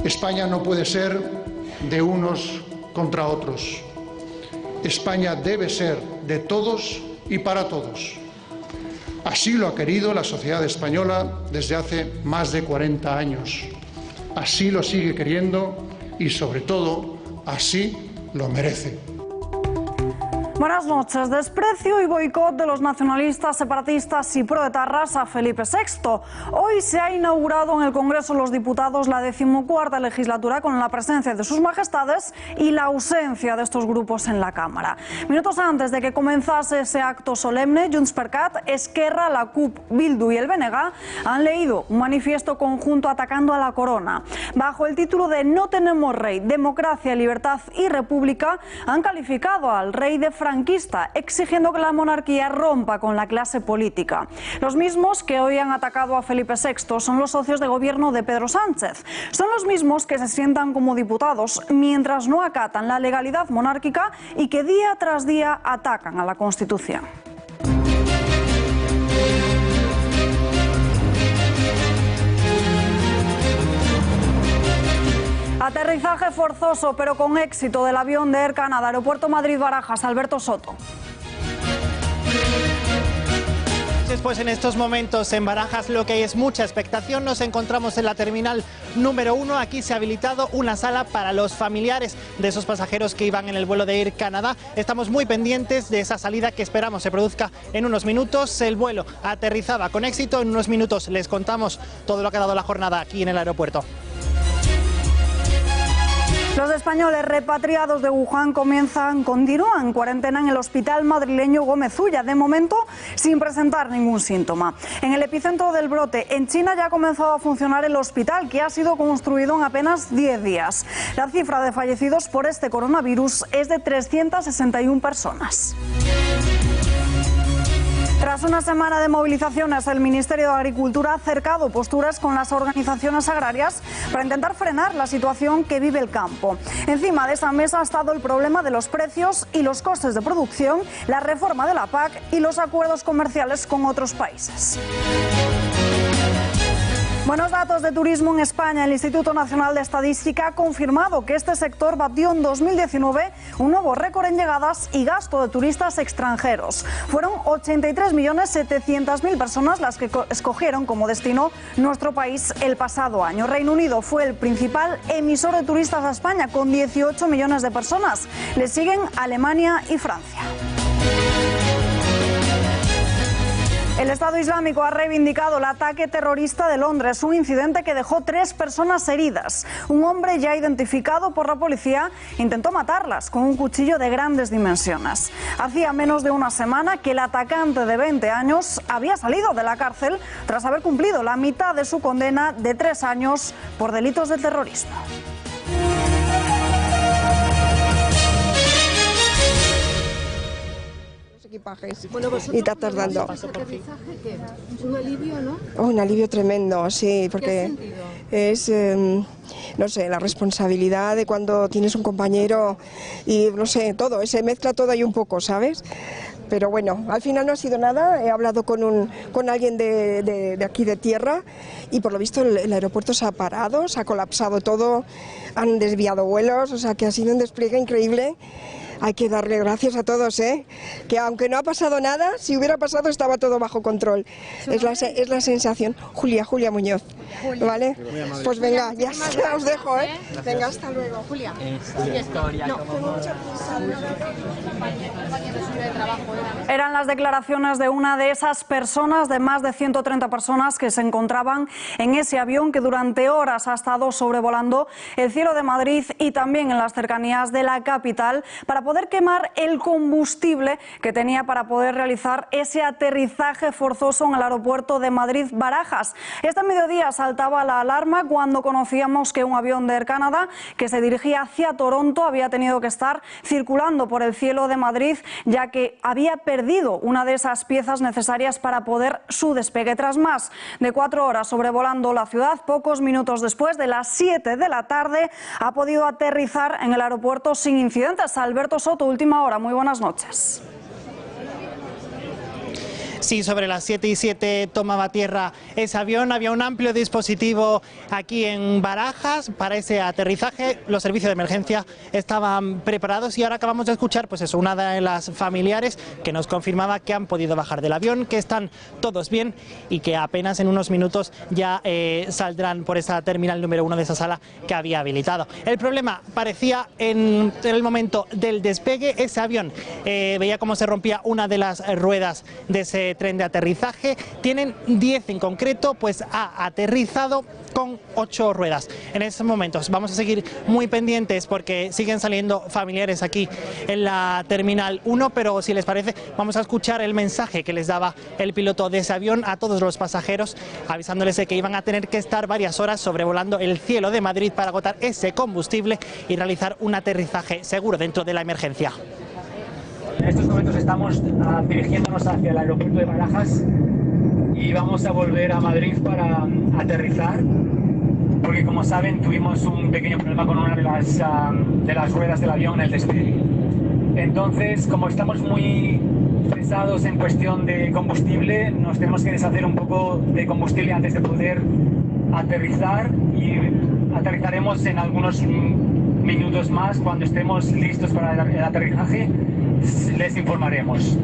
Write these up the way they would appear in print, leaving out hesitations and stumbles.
España no puede ser de unos contra otros. España debe ser de todos y para todos. Así lo ha querido la sociedad española desde hace más de 40 años. Así lo sigue queriendo y, sobre todo, así lo merece. Buenas noches. Desprecio y boicot de los nacionalistas, separatistas y proetarras a Felipe VI. Hoy se ha inaugurado en el Congreso de los Diputados la 14ª legislatura con la presencia de sus majestades y la ausencia de estos grupos en la Cámara. Minutos antes de que comenzase ese acto solemne, Junts per Cat, Esquerra, la CUP, Bildu y el BNG han leído un manifiesto conjunto atacando a la corona. Bajo el título de "No tenemos rey, democracia, libertad y república", han calificado al rey de franquista, exigiendo que la monarquía rompa con la clase política. Los mismos que hoy han atacado a Felipe VI son los socios de gobierno de Pedro Sánchez. Son los mismos que se sientan como diputados mientras no acatan la legalidad monárquica y que día tras día atacan a la Constitución. Aterrizaje forzoso pero con éxito del avión de Air Canada, Aeropuerto Madrid-Barajas. Alberto Soto. Pues en estos momentos en Barajas lo que hay es mucha expectación. Nos encontramos en la terminal número 1. Aquí se ha habilitado una sala para los familiares de esos pasajeros que iban en el vuelo de Air Canada. Estamos muy pendientes de esa salida que esperamos se produzca en unos minutos. El vuelo aterrizaba con éxito. En unos minutos les contamos todo lo que ha dado la jornada aquí en el aeropuerto. Los españoles repatriados de Wuhan continúan cuarentena en el hospital madrileño Gómez Ulla, de momento sin presentar ningún síntoma. En el epicentro del brote, en China, ya ha comenzado a funcionar el hospital, que ha sido construido en apenas 10 días. La cifra de fallecidos por este coronavirus es de 361 personas. Tras una semana de movilizaciones, el Ministerio de Agricultura ha cercado posturas con las organizaciones agrarias para intentar frenar la situación que vive el campo. Encima de esa mesa ha estado el problema de los precios y los costes de producción, la reforma de la PAC y los acuerdos comerciales con otros países. Buenos datos de turismo en España. El Instituto Nacional de Estadística ha confirmado que este sector batió en 2019 un nuevo récord en llegadas y gasto de turistas extranjeros. Fueron 83.700.000 personas las que escogieron como destino nuestro país el pasado año. Reino Unido fue el principal emisor de turistas a España, con 18 millones de personas. Le siguen Alemania y Francia. El Estado Islámico ha reivindicado el ataque terrorista de Londres, un incidente que dejó 3 personas heridas. Un hombre ya identificado por la policía intentó matarlas con un cuchillo de grandes dimensiones. Hacía menos de una semana que el atacante de 20 años había salido de la cárcel tras haber cumplido la mitad de su condena de 3 años por delitos de terrorismo. Equipajes y está tardando. ¿Un alivio, no? Un alivio tremendo, sí, porque es, no sé, la responsabilidad de cuando tienes un compañero y, no sé, todo, se mezcla todo ahí un poco, ¿sabes? Pero bueno, al final no ha sido nada. He hablado con alguien de aquí de tierra y por lo visto el aeropuerto se ha parado, se ha colapsado todo, han desviado vuelos, o sea que ha sido un despliegue increíble. Hay que darle gracias a todos, que aunque no ha pasado nada, si hubiera pasado estaba todo bajo control. Es la sensación. Julia Muñoz, ¿vale? Pues venga, ya os dejo, Venga, hasta luego. Julia. Eran las declaraciones de una de esas personas, de más de 130 personas que se encontraban en ese avión que durante horas ha estado sobrevolando el cielo de Madrid y también en las cercanías de la capital para poder quemar el combustible que tenía para poder realizar ese aterrizaje forzoso en el aeropuerto de Madrid-Barajas. Este mediodía saltaba la alarma cuando conocíamos que un avión de Air Canada que se dirigía hacia Toronto había tenido que estar circulando por el cielo de Madrid, ya que había perdido una de esas piezas necesarias para poder su despegue. Tras más de 4 horas sobrevolando la ciudad, pocos minutos después de las 7 de la tarde, ha podido aterrizar en el aeropuerto sin incidentes. Alberto Soto, última hora. Muy buenas noches. Sí, sobre las 7:07 tomaba tierra ese avión. Había un amplio dispositivo aquí en Barajas para ese aterrizaje. Los servicios de emergencia estaban preparados y ahora acabamos de escuchar, pues eso, una de las familiares que nos confirmaba que han podido bajar del avión, que están todos bien y que apenas en unos minutos ya saldrán por esa terminal número 1 de esa sala que había habilitado. El problema parecía en el momento del despegue. Ese avión veía cómo se rompía una de las ruedas de ese tren de aterrizaje. Tienen 10 en concreto, pues ha aterrizado con 8 ruedas. En estos momentos vamos a seguir muy pendientes porque siguen saliendo familiares aquí en la terminal 1, pero si les parece vamos a escuchar el mensaje que les daba el piloto de ese avión a todos los pasajeros, avisándoles de que iban a tener que estar varias horas sobrevolando el cielo de Madrid para agotar ese combustible y realizar un aterrizaje seguro dentro de la emergencia. En estos momentos estamos dirigiéndonos hacia el aeropuerto de Barajas y vamos a volver a Madrid para aterrizar, porque como saben tuvimos un pequeño problema con una de las ruedas del avión en el despegue. Entonces, como estamos muy pesados en cuestión de combustible, nos tenemos que deshacer un poco de combustible antes de poder aterrizar, y aterrizaremos en algunos minutos más. Cuando estemos listos para el aterrizaje les informaremos.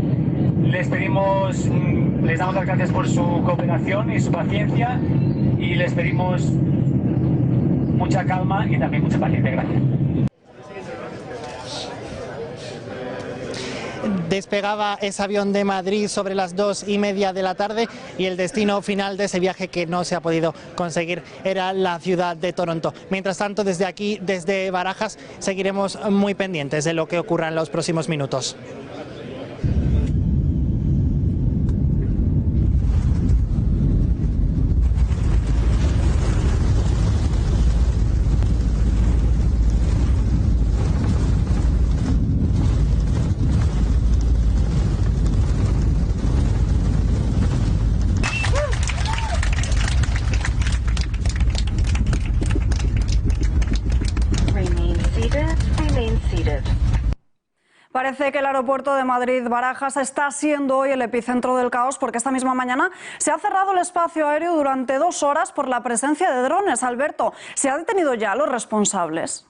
Les damos las gracias por su cooperación y su paciencia y les pedimos mucha calma y también mucha paciencia. Gracias. Despegaba ese avión de Madrid sobre las 2:30 de la tarde y el destino final de ese viaje, que no se ha podido conseguir, era la ciudad de Toronto. Mientras tanto, desde aquí, desde Barajas, seguiremos muy pendientes de lo que ocurra en los próximos minutos. Parece que el aeropuerto de Madrid-Barajas está siendo hoy el epicentro del caos, porque esta misma mañana se ha cerrado el espacio aéreo durante 2 horas por la presencia de drones. Alberto, ¿se ha detenido ya a los responsables?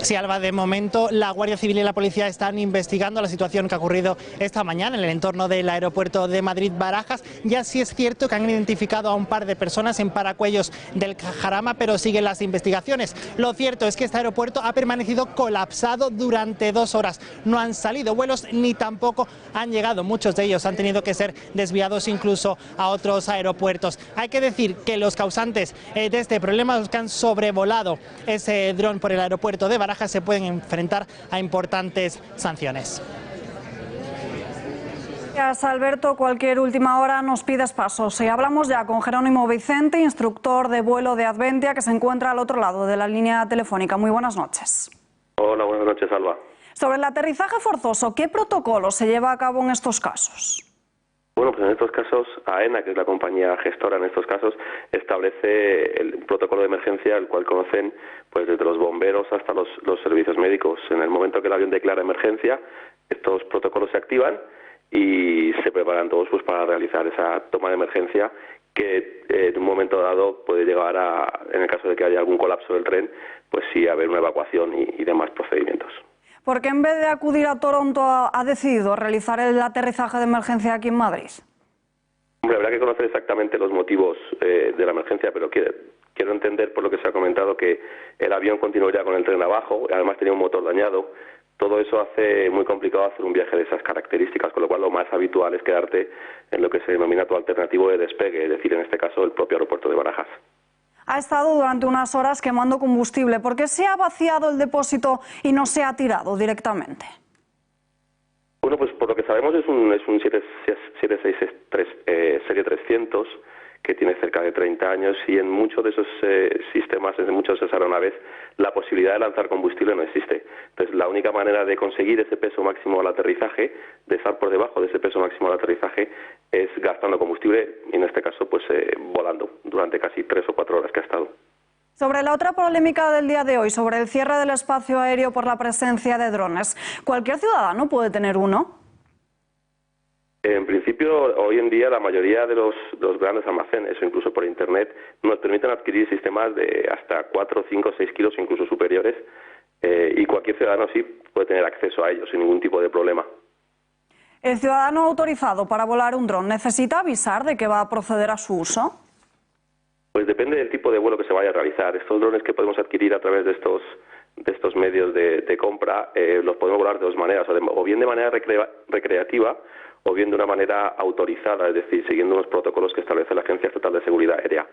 Sí, Alba, de momento la Guardia Civil y la Policía están investigando la situación que ha ocurrido esta mañana en el entorno del aeropuerto de Madrid-Barajas. Ya sí es cierto que han identificado a un par de personas en paracuellos del Jarama, pero siguen las investigaciones. Lo cierto es que este aeropuerto ha permanecido colapsado durante 2 horas. No han salido vuelos ni tampoco han llegado. Muchos de ellos han tenido que ser desviados incluso a otros aeropuertos. Hay que decir que los causantes de este problema, los que han sobrevolado ese dron por el aeropuerto de Barajas, se pueden enfrentar a importantes sanciones. Gracias, Alberto. Cualquier última hora nos pides pasos. Y hablamos ya con Jerónimo Vicente, instructor de vuelo de Adventia, que se encuentra al otro lado de la línea telefónica. Muy buenas noches. Hola, buenas noches, Alba. Sobre el aterrizaje forzoso, ¿qué protocolo se lleva a cabo en estos casos? Bueno, pues en estos casos, AENA, que es la compañía gestora en estos casos, establece el protocolo de emergencia, el cual conocen pues desde los bomberos hasta los servicios médicos. En el momento que el avión declara emergencia, estos protocolos se activan y se preparan todos pues para realizar esa toma de emergencia, que en un momento dado puede llegar a, en el caso de que haya algún colapso del tren, pues sí haber una evacuación y demás procedimientos. ¿Por qué en vez de acudir a Toronto ha decidido realizar el aterrizaje de emergencia aquí en Madrid? Hombre, habrá que conocer exactamente los motivos de la emergencia, pero quiero entender, por lo que se ha comentado, que el avión continuaría con el tren abajo, y además tenía un motor dañado. Todo eso hace muy complicado hacer un viaje de esas características, con lo cual lo más habitual es quedarte en lo que se denomina tu alternativo de despegue, es decir, en este caso el propio aeropuerto de Barajas. Ha estado durante unas horas quemando combustible porque se ha vaciado el depósito y no se ha tirado directamente. Bueno, pues por lo que sabemos es un 763 serie 300 que tiene cerca de 30 años y en muchos de esos sistemas, en muchas de esas aeronaves, la posibilidad de lanzar combustible no existe. Entonces, la única manera de conseguir ese peso máximo al aterrizaje, de estar por debajo de ese peso máximo al aterrizaje, es gastando combustible y en este caso, pues volando durante casi 3 o 4 horas que ha estado. Sobre la otra polémica del día de hoy, sobre el cierre del espacio aéreo por la presencia de drones, ¿cualquier ciudadano puede tener uno? En principio, hoy en día la mayoría de los grandes almacenes o incluso por Internet nos permiten adquirir sistemas de hasta 4, 5, 6 kilos, incluso superiores, y cualquier ciudadano sí puede tener acceso a ellos sin ningún tipo de problema. ¿El ciudadano autorizado para volar un dron necesita avisar de que va a proceder a su uso? Pues depende del tipo de vuelo que se vaya a realizar. Estos drones que podemos adquirir a través de estos medios de compra los podemos volar de dos maneras, o bien de manera recreativa o bien de una manera autorizada, es decir, siguiendo unos protocolos que establece la Agencia Estatal de Seguridad Aérea.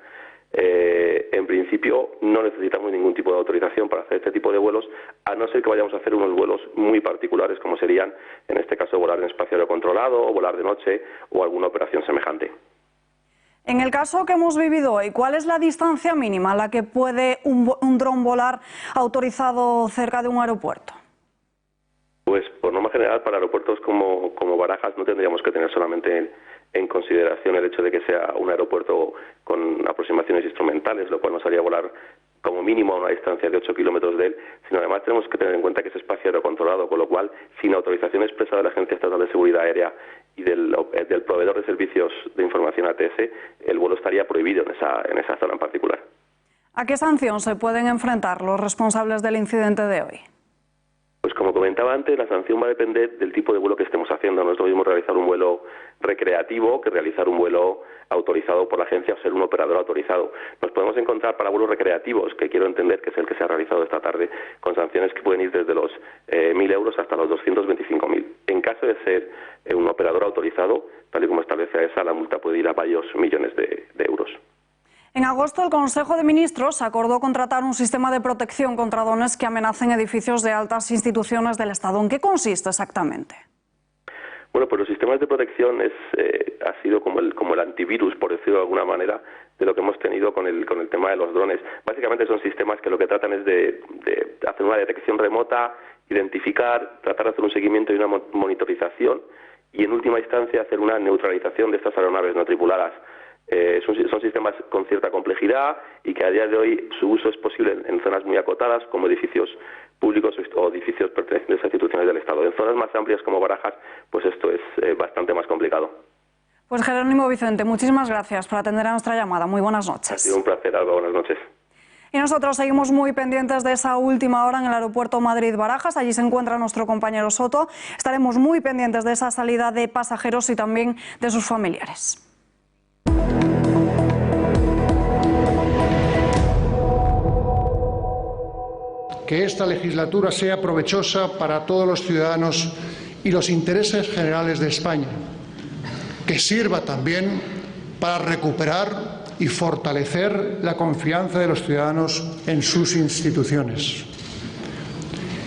En principio no necesitamos ningún tipo de autorización para hacer este tipo de vuelos, a no ser que vayamos a hacer unos vuelos muy particulares, como serían, en este caso, volar en espacio aéreo controlado o volar de noche o alguna operación semejante. En el caso que hemos vivido hoy, ¿cuál es la distancia mínima a la que puede un dron volar autorizado cerca de un aeropuerto? Pues por norma general para aeropuertos como Barajas no tendríamos que tener solamente en consideración el hecho de que sea un aeropuerto con aproximaciones instrumentales, lo cual nos haría volar como mínimo a una distancia de 8 kilómetros de él, sino además tenemos que tener en cuenta que es espacio aerocontrolado, con lo cual, sin autorización expresa de la Agencia Estatal de Seguridad Aérea y del proveedor de servicios de información ATS, el vuelo estaría prohibido en esa zona en particular. ¿A qué sanción se pueden enfrentar los responsables del incidente de hoy? Pues como comentaba antes, la sanción va a depender del tipo de vuelo que estemos haciendo. No es lo mismo realizar un vuelo recreativo que realizar un vuelo autorizado por la agencia o ser un operador autorizado. Nos podemos encontrar para vuelos recreativos, que quiero entender que es el que se ha realizado esta tarde, con sanciones que pueden ir desde los 1.000 euros hasta los 225.000. En caso de ser un operador autorizado, tal y como establece AESA, la multa puede ir a varios millones de euros. En agosto, el Consejo de Ministros acordó contratar un sistema de protección contra drones que amenacen edificios de altas instituciones del Estado. ¿En qué consiste exactamente? Bueno, pues los sistemas de protección ha sido como el antivirus, por decirlo de alguna manera, de lo que hemos tenido con el tema de los drones. Básicamente son sistemas que lo que tratan es de hacer una detección remota, identificar, tratar de hacer un seguimiento y una monitorización y en última instancia hacer una neutralización de estas aeronaves no tripuladas. Son sistemas con cierta complejidad y que a día de hoy su uso es posible en zonas muy acotadas como edificios públicos o edificios pertenecientes a instituciones del Estado. En zonas más amplias como Barajas, pues esto es bastante más complicado. Pues Jerónimo Vicente, muchísimas gracias por atender a nuestra llamada. Muy buenas noches. Ha sido un placer, Alba. Buenas noches. Y nosotros seguimos muy pendientes de esa última hora en el aeropuerto Madrid-Barajas. Allí se encuentra nuestro compañero Soto. Estaremos muy pendientes de esa salida de pasajeros y también de sus familiares. Que esta legislatura sea provechosa para todos los ciudadanos y los intereses generales de España. Que sirva también para recuperar y fortalecer la confianza de los ciudadanos en sus instituciones.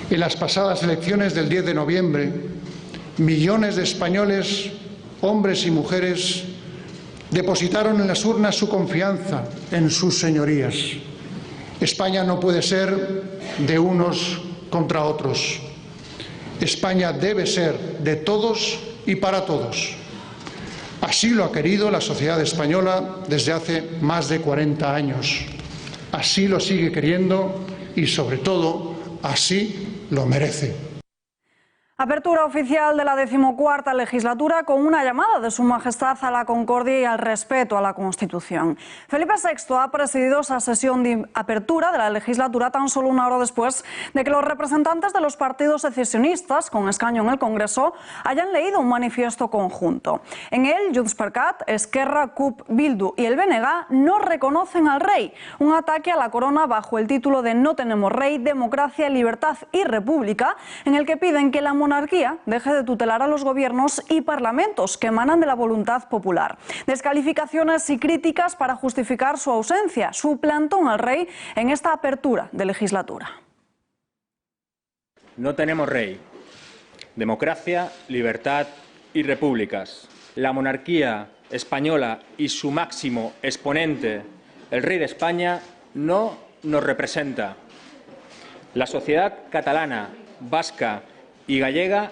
En las pasadas elecciones del 10 de noviembre, millones de españoles, hombres y mujeres, depositaron en las urnas su confianza en sus señorías. España no puede ser de unos contra otros. España debe ser de todos y para todos. Así lo ha querido la sociedad española desde hace más de 40 años. Así lo sigue queriendo y, sobre todo, así lo merece. Apertura oficial de la 14ª legislatura con una llamada de Su Majestad a la concordia y al respeto a la Constitución. Felipe VI ha presidido esa sesión de apertura de la legislatura tan solo una hora después de que los representantes de los partidos secesionistas con escaño en el Congreso hayan leído un manifiesto conjunto. En él, Junts per Cat, Esquerra, CUP, Bildu y el BNG no reconocen al rey, un ataque a la corona bajo el título de No tenemos rey, democracia, libertad y república, en el que piden que la monarquía deje de tutelar a los gobiernos y parlamentos que emanan de la voluntad popular. Descalificaciones y críticas para justificar su ausencia, su plantón al rey en esta apertura de legislatura. No tenemos rey. Democracia, libertad y repúblicas. La monarquía española y su máximo exponente, el rey de España, no nos representa. La sociedad catalana, vasca y gallega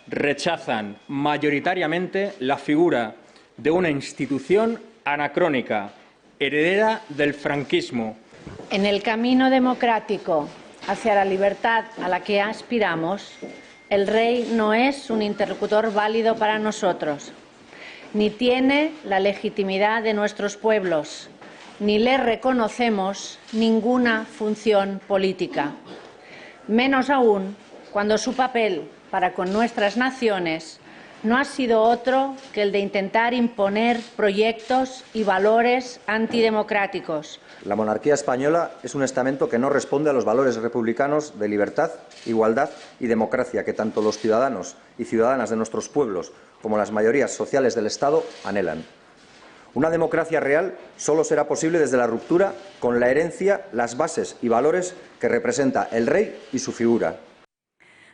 rechazan mayoritariamente la figura de una institución anacrónica, heredera del franquismo. En el camino democrático hacia la libertad a la que aspiramos, el rey no es un interlocutor válido para nosotros, ni tiene la legitimidad de nuestros pueblos, ni le reconocemos ninguna función política. Menos aún cuando su papel para con nuestras naciones no ha sido otro que el de intentar imponer proyectos y valores antidemocráticos. La monarquía española es un estamento que no responde a los valores republicanos de libertad, igualdad y democracia que tanto los ciudadanos y ciudadanas de nuestros pueblos como las mayorías sociales del Estado anhelan. Una democracia real solo será posible desde la ruptura con la herencia, las bases y valores que representa el rey y su figura.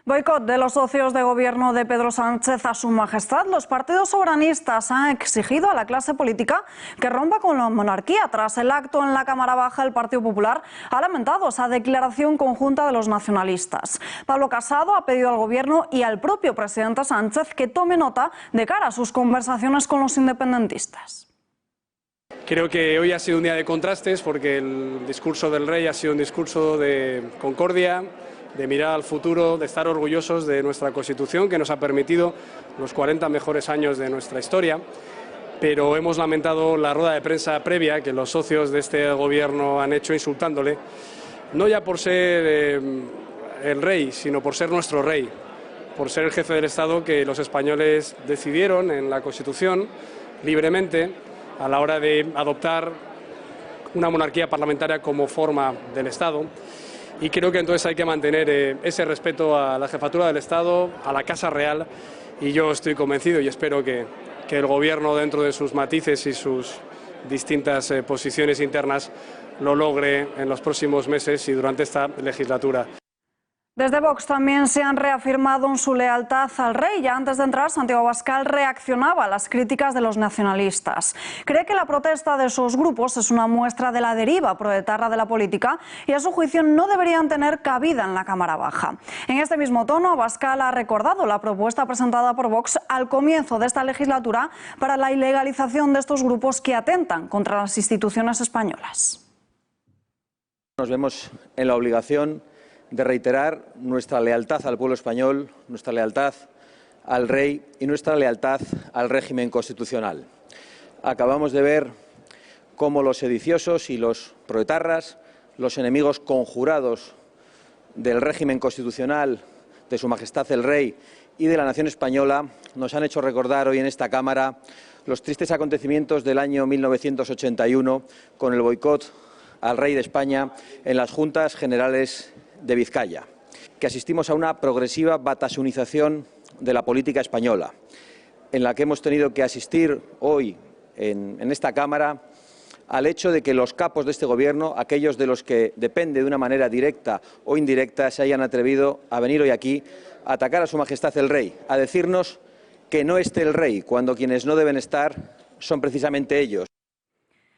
Boicot de los socios de gobierno de Pedro Sánchez a su majestad. Los partidos soberanistas han exigido a la clase política que rompa con la monarquía. Tras el acto en la Cámara Baja, el Partido Popular ha lamentado esa declaración conjunta de los nacionalistas. Pablo Casado ha pedido al gobierno y al propio presidente Sánchez que tome nota de cara a sus conversaciones con los independentistas. Creo que hoy ha sido un día de contrastes porque el discurso del rey ha sido un discurso de concordia, de mirar al futuro, de estar orgullosos de nuestra Constitución que nos ha permitido los 40 mejores años de nuestra historia, pero hemos lamentado la rueda de prensa previa que los socios de este gobierno han hecho insultándole, no ya por ser el rey, sino por ser nuestro rey, por ser el jefe del Estado que los españoles decidieron en la Constitución libremente a la hora de adoptar una monarquía parlamentaria como forma del Estado. Y creo que entonces hay que mantener ese respeto a la jefatura del Estado, a la Casa Real, y yo estoy convencido y espero que el Gobierno, dentro de sus matices y sus distintas posiciones internas, lo logre en los próximos meses y durante esta legislatura. Desde Vox también se han reafirmado en su lealtad al rey. Ya antes de entrar, Santiago Abascal reaccionaba a las críticas de los nacionalistas. Cree que la protesta de esos grupos es una muestra de la deriva proetarra de la política y a su juicio no deberían tener cabida en la Cámara Baja. En este mismo tono, Abascal ha recordado la propuesta presentada por Vox al comienzo de esta legislatura para la ilegalización de estos grupos que atentan contra las instituciones españolas. Nos vemos en la obligación de reiterar nuestra lealtad al pueblo español, nuestra lealtad al rey y nuestra lealtad al régimen constitucional. Acabamos de ver cómo los sediciosos y los proetarras, los enemigos conjurados del régimen constitucional, de Su Majestad el Rey y de la nación española, nos han hecho recordar hoy en esta Cámara los tristes acontecimientos del año 1981 con el boicot al rey de España en las Juntas Generales de Vizcaya, que asistimos a una progresiva batasunización de la política española, en la que hemos tenido que asistir hoy en esta Cámara al hecho de que los capos de este Gobierno, aquellos de los que depende de una manera directa o indirecta, se hayan atrevido a venir hoy aquí a atacar a Su Majestad el Rey, a decirnos que no esté el rey, cuando quienes no deben estar son precisamente ellos.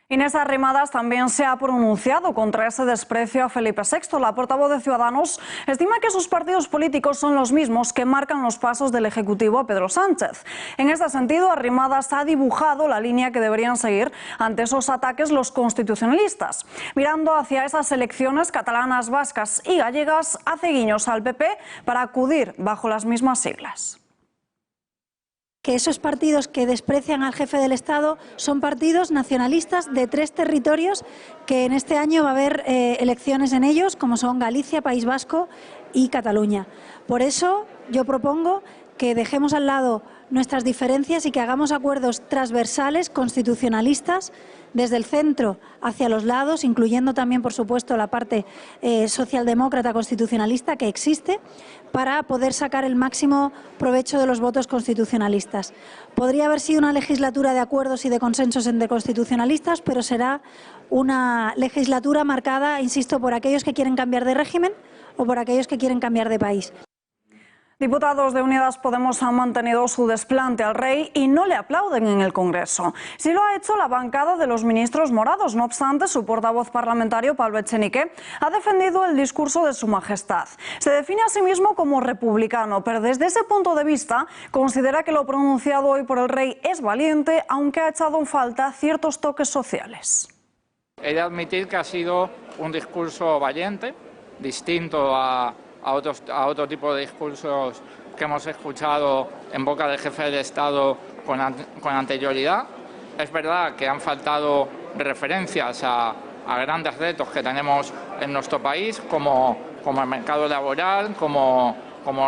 Inés Arrimadas también se ha pronunciado contra ese desprecio a Felipe VI. La portavoz de Ciudadanos estima que sus partidos políticos son los mismos que marcan los pasos del Ejecutivo a Pedro Sánchez. En este sentido, Arrimadas ha dibujado la línea que deberían seguir ante esos ataques los constitucionalistas. Mirando hacia esas elecciones catalanas, vascas y gallegas, hace guiños al PP para acudir bajo las mismas siglas. Que esos partidos que desprecian al jefe del Estado son partidos nacionalistas de 3 territorios que en este año va a haber elecciones en ellos, como son Galicia, País Vasco y Cataluña. Por eso yo propongo que dejemos al lado nuestras diferencias y que hagamos acuerdos transversales, constitucionalistas, desde el centro hacia los lados, incluyendo también, por supuesto, la parte socialdemócrata constitucionalista que existe, para poder sacar el máximo provecho de los votos constitucionalistas. Podría haber sido una legislatura de acuerdos y de consensos entre constitucionalistas, pero será una legislatura marcada, insisto, por aquellos que quieren cambiar de régimen o por aquellos que quieren cambiar de país. Diputados de Unidas Podemos han mantenido su desplante al rey y no le aplauden en el Congreso. Sí lo ha hecho la bancada de los ministros morados. No obstante, su portavoz parlamentario, Pablo Echenique, ha defendido el discurso de Su Majestad. Se define a sí mismo como republicano, pero desde ese punto de vista considera que lo pronunciado hoy por el rey es valiente, aunque ha echado en falta ciertos toques sociales. He de admitir que ha sido un discurso valiente, distinto a otro tipo de discursos que hemos escuchado en boca del jefe del Estado con anterioridad. Es verdad que han faltado referencias a grandes retos que tenemos en nuestro país, como el mercado laboral, como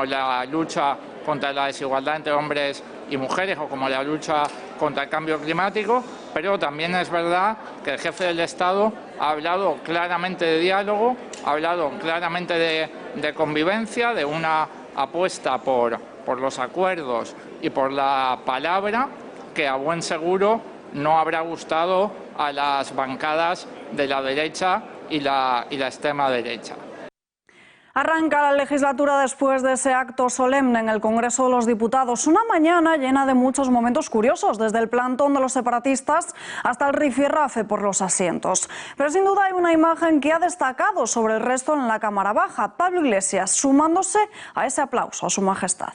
la lucha contra la desigualdad entre hombres y mujeres o como la lucha contra el cambio climático, pero también es verdad que el jefe del Estado ha hablado claramente de diálogo, ha hablado claramente de convivencia, de una apuesta por los acuerdos y por la palabra que a buen seguro no habrá gustado a las bancadas de la derecha y la extrema derecha. Arranca la legislatura después de ese acto solemne en el Congreso de los Diputados. Una mañana llena de muchos momentos curiosos, desde el plantón de los separatistas hasta el rifirrafe por los asientos. Pero sin duda hay una imagen que ha destacado sobre el resto en la Cámara Baja. Pablo Iglesias sumándose a ese aplauso a Su Majestad.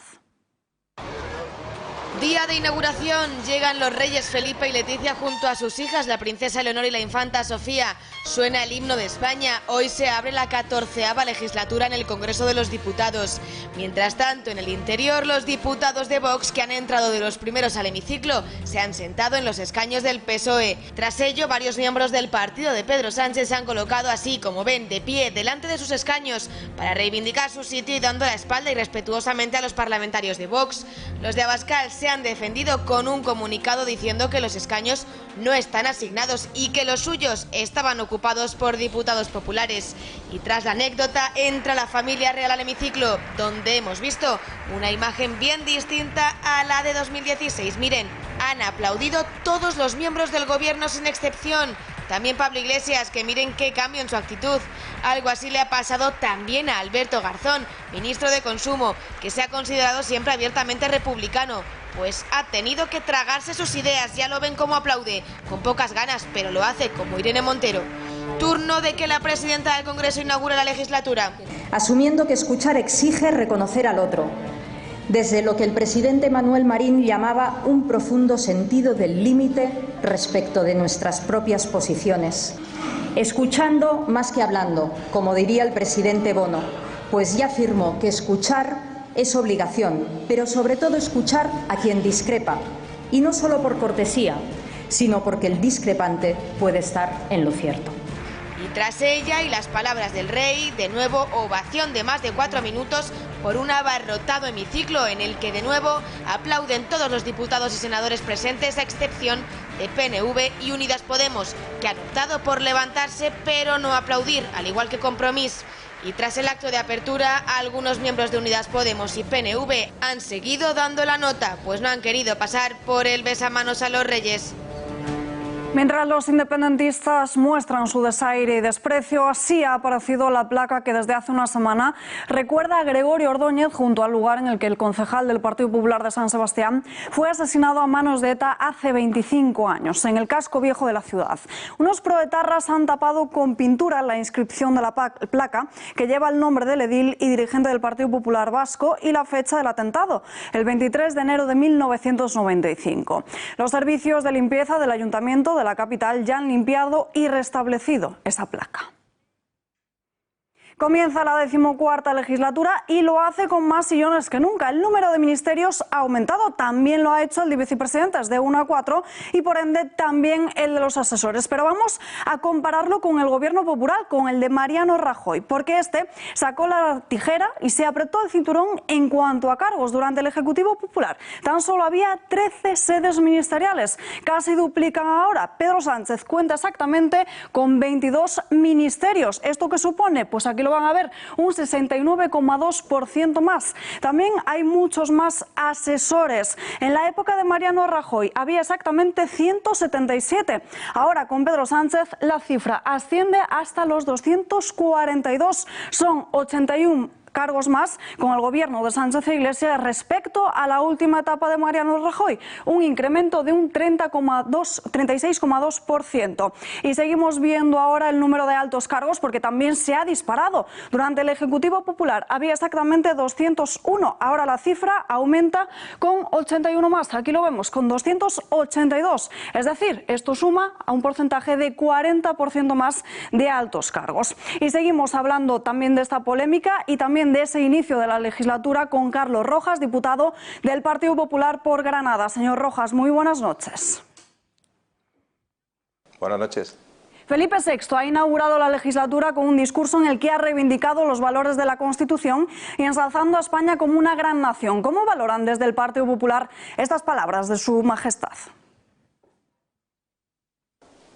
Día de inauguración, llegan los reyes Felipe y Leticia junto a sus hijas, la princesa Leonor y la infanta Sofía. Suena el himno de España. Hoy se abre la 14ª legislatura en el Congreso de los Diputados. Mientras tanto, en el interior, los diputados de Vox que han entrado de los primeros al hemiciclo se han sentado en los escaños del PSOE. Tras ello, varios miembros del partido de Pedro Sánchez se han colocado así, como ven, de pie delante de sus escaños para reivindicar su sitio y dando la espalda irrespetuosamente a los parlamentarios de Vox. Los de Abascal se han defendido con un comunicado diciendo que los escaños no están asignados y que los suyos estaban ocupados por diputados populares. Y tras la anécdota entra la familia real al hemiciclo, donde hemos visto una imagen bien distinta a la de 2016. Miren, han aplaudido todos los miembros del gobierno sin excepción. También Pablo Iglesias, que miren qué cambio en su actitud. Algo así le ha pasado también a Alberto Garzón, ministro de Consumo, que se ha considerado siempre abiertamente republicano. Pues ha tenido que tragarse sus ideas, ya lo ven cómo aplaude, con pocas ganas, pero lo hace como Irene Montero. Turno de que la presidenta del Congreso inaugure la legislatura. Asumiendo que escuchar exige reconocer al otro, desde lo que el presidente Manuel Marín llamaba un profundo sentido del límite respecto de nuestras propias posiciones. Escuchando más que hablando, como diría el presidente Bono, pues ya afirmó que escuchar es obligación, pero sobre todo escuchar a quien discrepa, y no solo por cortesía, sino porque el discrepante puede estar en lo cierto. Y tras ella y las palabras del rey, de nuevo ovación de más de 4 minutos por un abarrotado hemiciclo en el que de nuevo aplauden todos los diputados y senadores presentes, a excepción de PNV y Unidas Podemos, que han optado por levantarse pero no aplaudir, al igual que Compromís. Y tras el acto de apertura, algunos miembros de Unidas Podemos y PNV han seguido dando la nota, pues no han querido pasar por el besamanos a los reyes. Mientras los independentistas muestran su desaire y desprecio, así ha aparecido la placa que desde hace una semana recuerda a Gregorio Ordóñez junto al lugar en el que el concejal del Partido Popular de San Sebastián fue asesinado a manos de ETA hace 25 años, en el casco viejo de la ciudad. Unos proetarras han tapado con pintura la inscripción de la placa que lleva el nombre del edil y dirigente del Partido Popular Vasco y la fecha del atentado, el 23 de enero de 1995. Los servicios de limpieza del Ayuntamiento de la capital ya han limpiado y restablecido esa placa. Comienza la 14ª legislatura y lo hace con más sillones que nunca. El número de ministerios ha aumentado, también lo ha hecho el de vicepresidentes, de 1 a 4, y por ende también el de los asesores. Pero vamos a compararlo con el gobierno popular, con el de Mariano Rajoy, porque este sacó la tijera y se apretó el cinturón en cuanto a cargos. Durante el Ejecutivo Popular tan solo había 13 sedes ministeriales, casi duplican ahora. Pedro Sánchez cuenta exactamente con 22 ministerios. ¿Esto qué supone? Pues aquí lo van a ver, un 69,2% más. También hay muchos más asesores. En la época de Mariano Rajoy había exactamente 177. Ahora con Pedro Sánchez la cifra asciende hasta los 242. Son 81 cargos más con el gobierno de Sánchez e Iglesias respecto a la última etapa de Mariano Rajoy, un incremento de un 36,2%. Y seguimos viendo ahora el número de altos cargos porque también se ha disparado. Durante el Ejecutivo Popular había exactamente 201, ahora la cifra aumenta con 81 más. Aquí lo vemos, con 282. Es decir, esto suma a un porcentaje de 40% más de altos cargos. Y seguimos hablando también de esta polémica y también de ese inicio de la legislatura con Carlos Rojas, diputado del Partido Popular por Granada. Señor Rojas, muy buenas noches. Buenas noches. Felipe VI ha inaugurado la legislatura con un discurso en el que ha reivindicado los valores de la Constitución y ensalzando a España como una gran nación. ¿Cómo valoran desde el Partido Popular estas palabras de su majestad?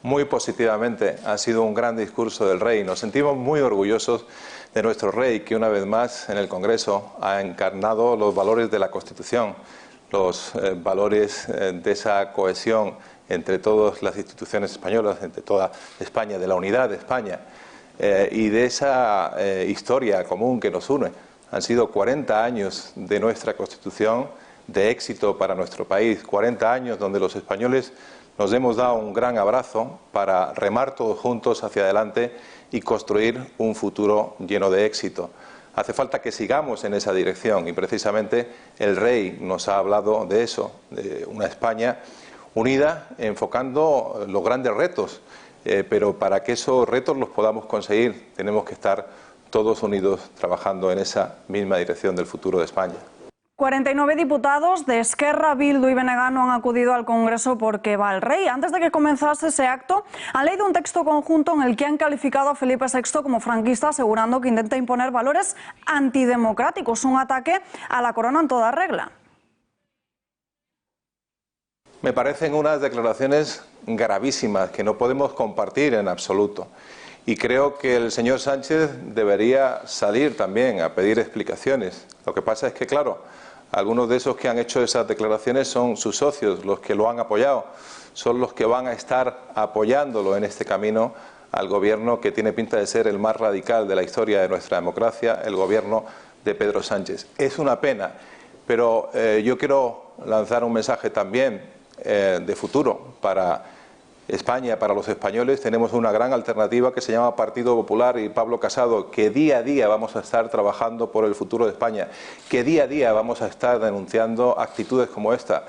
Muy positivamente, ha sido un gran discurso del rey. Nos sentimos muy orgullosos de nuestro rey, que una vez más en el Congreso ha encarnado los valores de la Constitución, los valores de esa cohesión entre todas las instituciones españolas, entre toda España, de la unidad de España y de esa historia común que nos une. Han sido 40 años de nuestra Constitución de éxito para nuestro país, 40 años donde los españoles nos hemos dado un gran abrazo para remar todos juntos hacia adelante y construir un futuro lleno de éxito. Hace falta que sigamos en esa dirección y precisamente el rey nos ha hablado de eso, de una España unida, enfocando los grandes retos, pero para que esos retos los podamos conseguir tenemos que estar todos unidos trabajando en esa misma dirección del futuro de España. 49 diputados de Esquerra, Bildu y Benegano han acudido al Congreso porque va el rey. Antes de que comenzase ese acto, han leído un texto conjunto en el que han calificado a Felipe VI como franquista, asegurando que intenta imponer valores antidemocráticos, un ataque a la corona en toda regla. Me parecen unas declaraciones gravísimas que no podemos compartir en absoluto. Y creo que el señor Sánchez debería salir también a pedir explicaciones. Lo que pasa es que, claro, algunos de esos que han hecho esas declaraciones son sus socios, los que lo han apoyado, son los que van a estar apoyándolo en este camino al gobierno que tiene pinta de ser el más radical de la historia de nuestra democracia, el gobierno de Pedro Sánchez. Es una pena, pero yo quiero lanzar un mensaje también de futuro para España, para los españoles. Tenemos una gran alternativa que se llama Partido Popular y Pablo Casado, que día a día vamos a estar trabajando por el futuro de España, que día a día vamos a estar denunciando actitudes como esta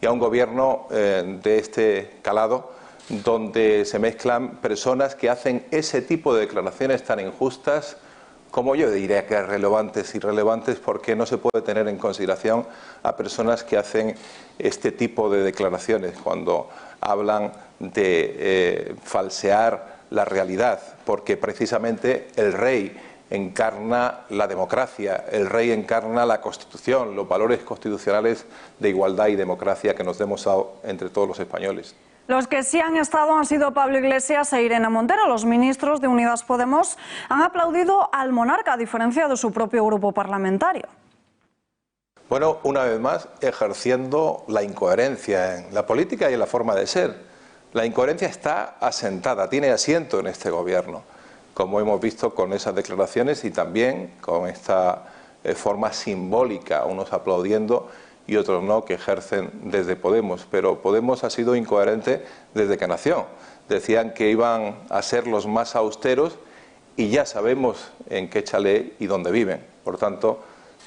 y a un gobierno de este calado donde se mezclan personas que hacen ese tipo de declaraciones tan injustas como yo diría que irrelevantes porque no se puede tener en consideración a personas que hacen este tipo de declaraciones cuando hablan de falsear la realidad, porque precisamente el rey encarna la democracia, el rey encarna la Constitución, los valores constitucionales de igualdad y democracia que nos hemos dado entre todos los españoles. Los que sí han estado han sido Pablo Iglesias e Irene Montero. Los ministros de Unidas Podemos han aplaudido al monarca, a diferencia de su propio grupo parlamentario. Bueno, una vez más, ejerciendo la incoherencia en la política y en la forma de ser. La incoherencia está asentada, tiene asiento en este gobierno, como hemos visto con esas declaraciones y también con esta forma simbólica, unos aplaudiendo y otros no, que ejercen desde Podemos. Pero Podemos ha sido incoherente desde que nació. Decían que iban a ser los más austeros y ya sabemos en qué chalet y dónde viven. Por tanto,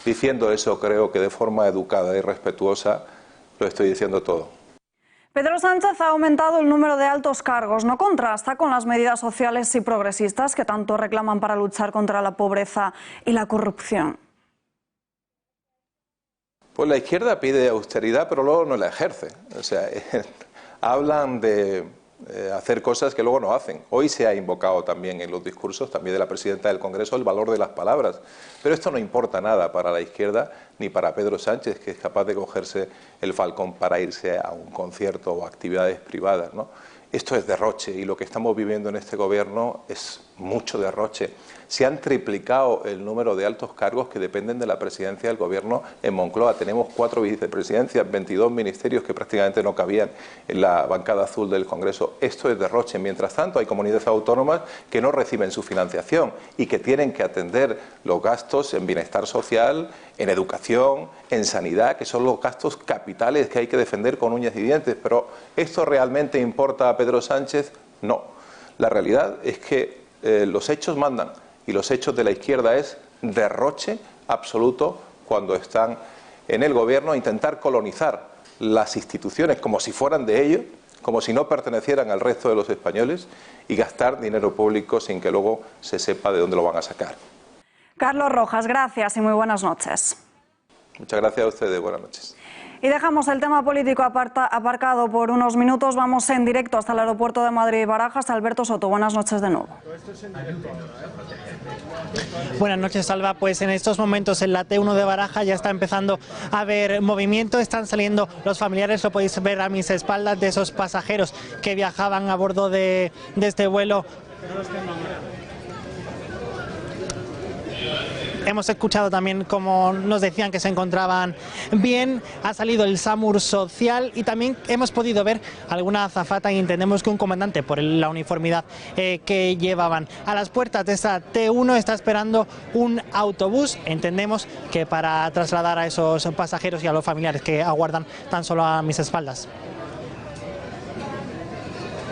diciendo eso, creo que de forma educada y respetuosa lo estoy diciendo todo. Pedro Sánchez ha aumentado el número de altos cargos. No contrasta con las medidas sociales y progresistas que tanto reclaman para luchar contra la pobreza y la corrupción. Pues la izquierda pide austeridad, pero luego no la ejerce. O sea, hablan de hacer cosas que luego no hacen. Hoy se ha invocado también en los discursos, también de la presidenta del Congreso, el valor de las palabras. Pero esto no importa nada para la izquierda ni para Pedro Sánchez, que es capaz de cogerse el Falcón para irse a un concierto o actividades privadas, ¿no? Esto es derroche y lo que estamos viviendo en este gobierno es mucho derroche. Se han triplicado el número de altos cargos que dependen de la presidencia del gobierno en Moncloa. Tenemos 4 vicepresidencias, 22 ministerios que prácticamente no cabían en la bancada azul del Congreso. Esto es derroche. Mientras tanto, hay comunidades autónomas que no reciben su financiación y que tienen que atender los gastos en bienestar social, en educación, en sanidad, que son los gastos capitales que hay que defender con uñas y dientes. Pero ¿esto realmente importa a Pedro Sánchez? No. La realidad es que los hechos mandan. Y los hechos de la izquierda es derroche absoluto cuando están en el gobierno a intentar colonizar las instituciones como si fueran de ellos, como si no pertenecieran al resto de los españoles y gastar dinero público sin que luego se sepa de dónde lo van a sacar. Carlos Rojas, gracias y muy buenas noches. Muchas gracias a ustedes, buenas noches. Y dejamos el tema político aparcado por unos minutos. Vamos en directo hasta el aeropuerto de Madrid-Barajas. Alberto Soto, buenas noches de nuevo. Buenas noches, Alba. Pues en estos momentos en la T1 de Barajas ya está empezando a haber movimiento. Están saliendo los familiares, lo podéis ver a mis espaldas, de esos pasajeros que viajaban a bordo de este vuelo. Hemos escuchado también como nos decían que se encontraban bien. Ha salido el SAMUR social y también hemos podido ver alguna azafata y entendemos que un comandante por la uniformidad que llevaban. A las puertas de esta T1 está esperando un autobús, entendemos que para trasladar a esos pasajeros y a los familiares que aguardan tan solo a mis espaldas.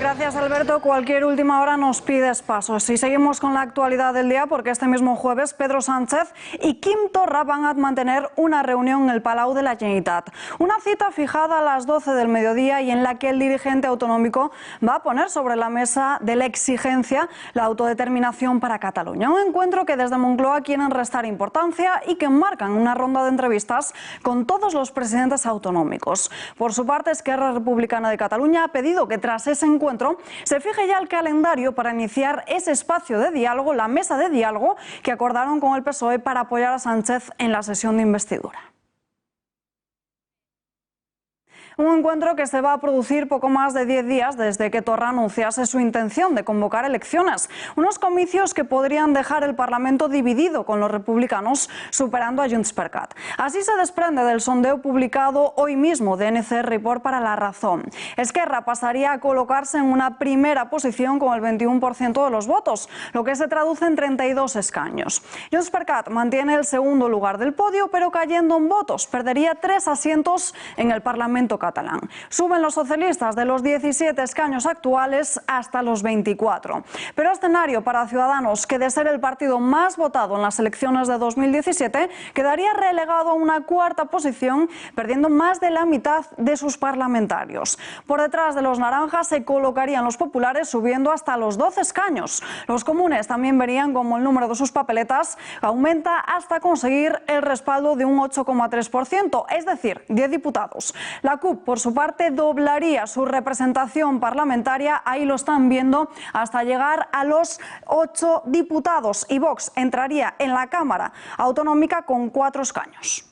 Gracias, Alberto. Cualquier última hora nos pides pasos. Y seguimos con la actualidad del día porque este mismo jueves Pedro Sánchez y Quim Torra van a mantener una reunión en el Palau de la Generalitat. Una cita fijada a las 12 del mediodía y en la que el dirigente autonómico va a poner sobre la mesa de la exigencia la autodeterminación para Cataluña. Un encuentro que desde Moncloa quieren restar importancia y que marcan una ronda de entrevistas con todos los presidentes autonómicos. Por su parte, Esquerra Republicana de Cataluña ha pedido que tras ese encuentro se fije ya el calendario para iniciar ese espacio de diálogo, la mesa de diálogo que acordaron con el PSOE para apoyar a Sánchez en la sesión de investidura. Un encuentro que se va a producir poco más de 10 días desde que Torra anunciase su intención de convocar elecciones. Unos comicios que podrían dejar el Parlamento dividido con los republicanos, superando a Junts per Cat. Así se desprende del sondeo publicado hoy mismo de NCR Report para La Razón. Esquerra pasaría a colocarse en una primera posición con el 21% de los votos, lo que se traduce en 32 escaños. Junts per Cat mantiene el segundo lugar del podio, pero cayendo en votos. Perdería 3 asientos en el Parlamento catalán. Suben los socialistas de los 17 escaños actuales hasta los 24. Pero escenario para Ciudadanos, que de ser el partido más votado en las elecciones de 2017, quedaría relegado a una cuarta posición, perdiendo más de la mitad de sus parlamentarios. Por detrás de los naranjas se colocarían los populares, subiendo hasta los 12 escaños. Los comunes también verían como el número de sus papeletas aumenta hasta conseguir el respaldo de un 8,3%, es decir, 10 diputados. La CUP, por su parte, doblaría su representación parlamentaria, ahí lo están viendo, hasta llegar a los 8 diputados, y Vox entraría en la Cámara Autonómica con 4 escaños.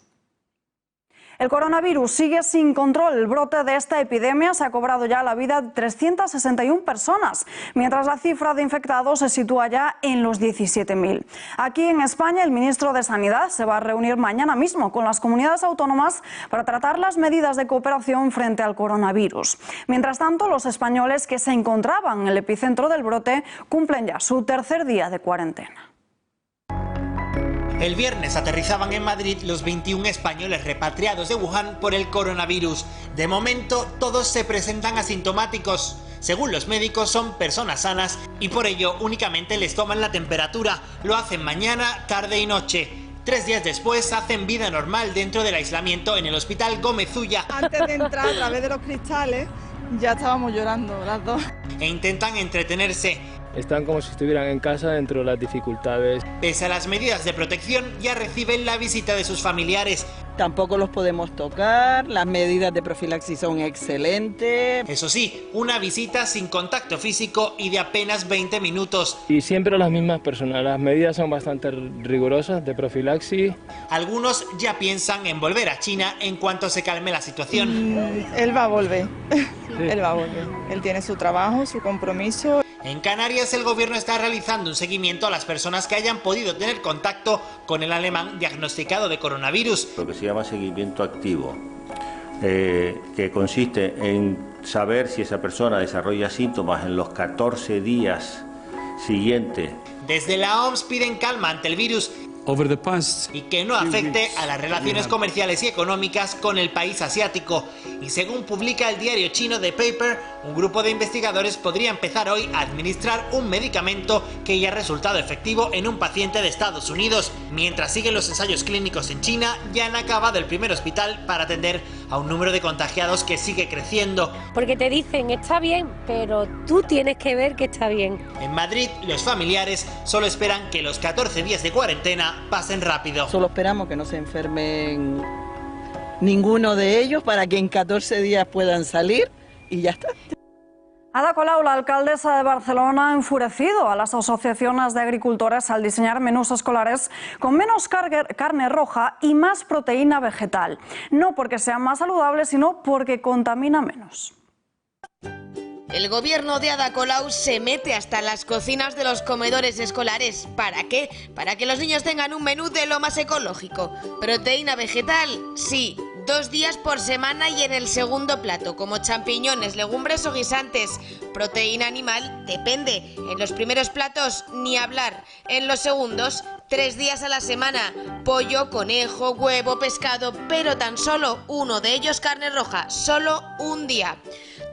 El coronavirus sigue sin control. El brote de esta epidemia se ha cobrado ya la vida de 361 personas, mientras la cifra de infectados se sitúa ya en los 17.000. Aquí en España, el ministro de Sanidad se va a reunir mañana mismo con las comunidades autónomas para tratar las medidas de cooperación frente al coronavirus. Mientras tanto, los españoles que se encontraban en el epicentro del brote cumplen ya su tercer día de cuarentena. El viernes aterrizaban en Madrid los 21 españoles repatriados de Wuhan por el coronavirus. De momento, todos se presentan asintomáticos. Según los médicos, son personas sanas y por ello únicamente les toman la temperatura. Lo hacen mañana, tarde y noche. 3 días después hacen vida normal dentro del aislamiento en el Hospital Gómez Ulla. Antes de entrar a través de los cristales Ya estábamos llorando las dos. E intentan entretenerse. Están como si estuvieran en casa dentro de las dificultades. Pese a las medidas de protección, ya reciben la visita de sus familiares. Tampoco los podemos tocar, las medidas de profilaxis son excelentes. Eso sí, una visita sin contacto físico y de apenas 20 minutos. Y siempre las mismas personas, las medidas son bastante rigurosas de profilaxis. Algunos ya piensan en volver a China en cuanto se calme la situación. Él va a volver, él va a volver. Él tiene su trabajo, su compromiso. En Canarias el gobierno está realizando un seguimiento a las personas que hayan podido tener contacto con el alemán diagnosticado de coronavirus. Lo que se llama seguimiento activo, que consiste en saber si esa persona desarrolla síntomas en los 14 días siguientes. Desde la OMS piden calma ante el virus y que no afecte a las relaciones comerciales y económicas con el país asiático. Y según publica el diario chino The Paper, un grupo de investigadores podría empezar hoy a administrar un medicamento que ya ha resultado efectivo en un paciente de Estados Unidos. Mientras siguen los ensayos clínicos en China, ya han acabado el primer hospital para atender a un número de contagiados que sigue creciendo. Porque te dicen, está bien, pero tú tienes que ver que está bien. En Madrid, los familiares solo esperan que los 14 días de cuarentena pasen rápido. Solo esperamos que no se enfermen ninguno de ellos para que en 14 días puedan salir y ya está. Ada Colau, la alcaldesa de Barcelona, ha enfurecido a las asociaciones de agricultores al diseñar menús escolares con menos carne roja y más proteína vegetal. No porque sean más saludables, sino porque contamina menos. El gobierno de Ada Colau se mete hasta las cocinas de los comedores escolares. ¿Para qué? Para que los niños tengan un menú de lo más ecológico. ¿Proteína vegetal? Sí. 2 días por semana y en el segundo plato, como champiñones, legumbres o guisantes. Proteína animal, depende. En los primeros platos, ni hablar. En los segundos, 3 días a la semana. Pollo, conejo, huevo, pescado, pero tan solo uno de ellos carne roja. Solo un día.